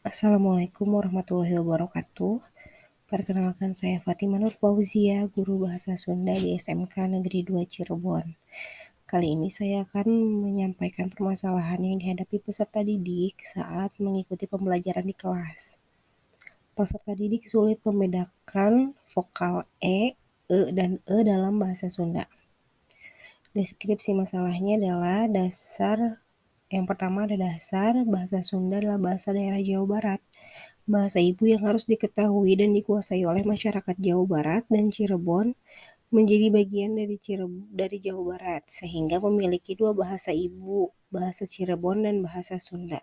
Assalamualaikum warahmatullahi wabarakatuh. Perkenalkan saya Fatimah Nur Fauzia, guru bahasa Sunda di SMK Negeri 2 Cirebon. Kali ini saya akan menyampaikan permasalahan yang dihadapi peserta didik saat mengikuti pembelajaran di kelas. Peserta didik sulit membedakan vokal dan e dalam bahasa Sunda. Deskripsi masalahnya adalah yang pertama ada dasar bahasa Sunda adalah bahasa daerah Jawa Barat. Bahasa ibu yang harus diketahui dan dikuasai oleh masyarakat Jawa Barat dan Cirebon menjadi bagian dari Jawa Barat, sehingga memiliki dua bahasa ibu, bahasa Cirebon dan bahasa Sunda.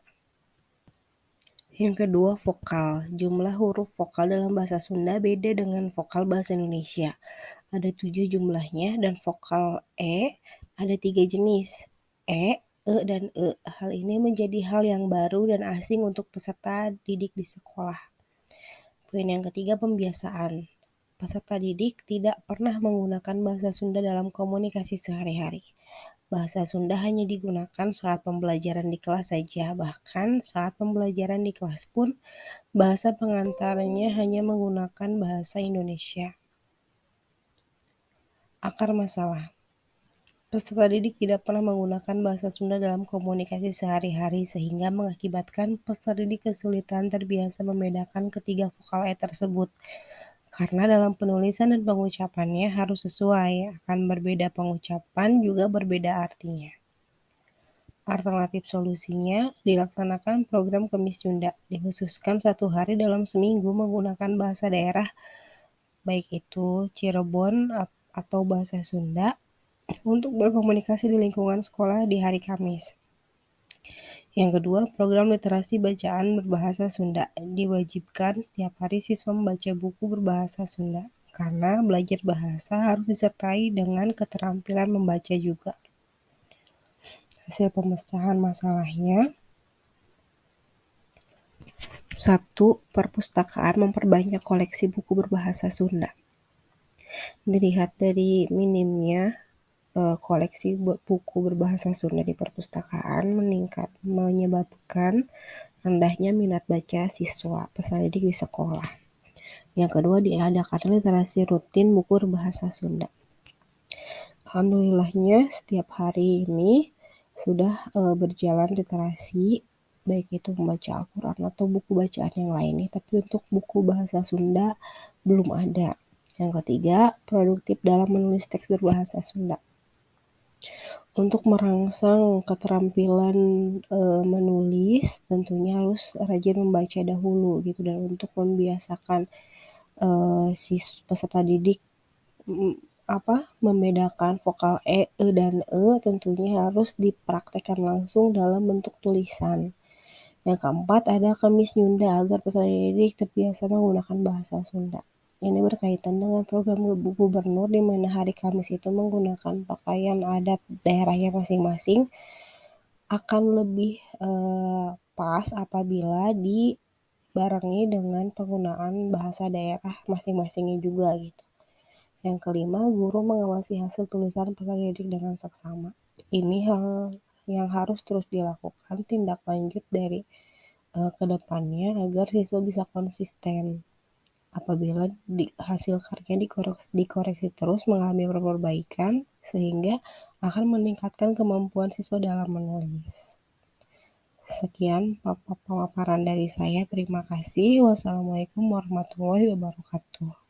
Yang kedua, vokal. Jumlah huruf vokal dalam bahasa Sunda beda dengan vokal bahasa Indonesia. Ada 7 jumlahnya dan vokal ada 3 jenis, dan e. Hal ini menjadi hal yang baru dan asing untuk peserta didik di sekolah. Poin yang ketiga, pembiasaan. Peserta didik tidak pernah menggunakan bahasa Sunda dalam komunikasi sehari-hari. Bahasa Sunda hanya digunakan saat pembelajaran di kelas saja, bahkan saat pembelajaran di kelas pun bahasa pengantarnya hanya menggunakan bahasa Indonesia. Akar masalah. Peserta didik tidak pernah menggunakan bahasa Sunda dalam komunikasi sehari-hari sehingga mengakibatkan peserta didik kesulitan terbiasa membedakan ketiga vokal tersebut. Karena dalam penulisan dan pengucapannya harus sesuai, akan berbeda pengucapan juga berbeda artinya. Alternatif solusinya, dilaksanakan program Kemis Sunda, dikhususkan 1 hari dalam seminggu menggunakan bahasa daerah, baik itu Cirebon atau bahasa Sunda, untuk berkomunikasi di lingkungan sekolah di hari Kamis. Yang kedua, program literasi bacaan berbahasa Sunda. Diwajibkan setiap hari siswa membaca buku berbahasa Sunda, karena belajar bahasa harus disertai dengan keterampilan membaca juga. Hasil pemecahan masalahnya, 1. Perpustakaan memperbanyak koleksi buku berbahasa Sunda. Dilihat dari minimnya koleksi buku berbahasa Sunda di perpustakaan menyebabkan rendahnya minat baca siswa peserta didik di sekolah. Yang kedua, diadakan literasi rutin buku berbahasa Sunda. Alhamdulillahnya setiap hari ini sudah berjalan literasi, baik itu membaca Al-Quran atau buku bacaan yang lainnya, tapi untuk buku bahasa Sunda belum ada. Yang ketiga, produktif dalam menulis teks berbahasa Sunda. Untuk merangsang keterampilan menulis, tentunya harus rajin membaca dahulu gitu, dan untuk membiasakan si peserta didik membedakan vokal dan tentunya harus dipraktekkan langsung dalam bentuk tulisan. Yang keempat, ada Kemis Sunda agar peserta didik terbiasa menggunakan bahasa Sunda. Ini berkaitan dengan program gubernur di mana hari Kamis itu menggunakan pakaian adat daerahnya masing-masing akan lebih pas apabila dibarengi dengan penggunaan bahasa daerah masing-masingnya juga gitu. Yang kelima, guru mengawasi hasil tulisan peserta didik dengan seksama. Ini hal yang harus terus dilakukan tindak lanjut dari ke depannya agar siswa bisa konsisten. Apabila hasil karya dikoreksi terus mengalami perbaikan sehingga akan meningkatkan kemampuan siswa dalam menulis. Sekian pemaparan dari saya. Terima kasih. Wassalamualaikum warahmatullahi wabarakatuh.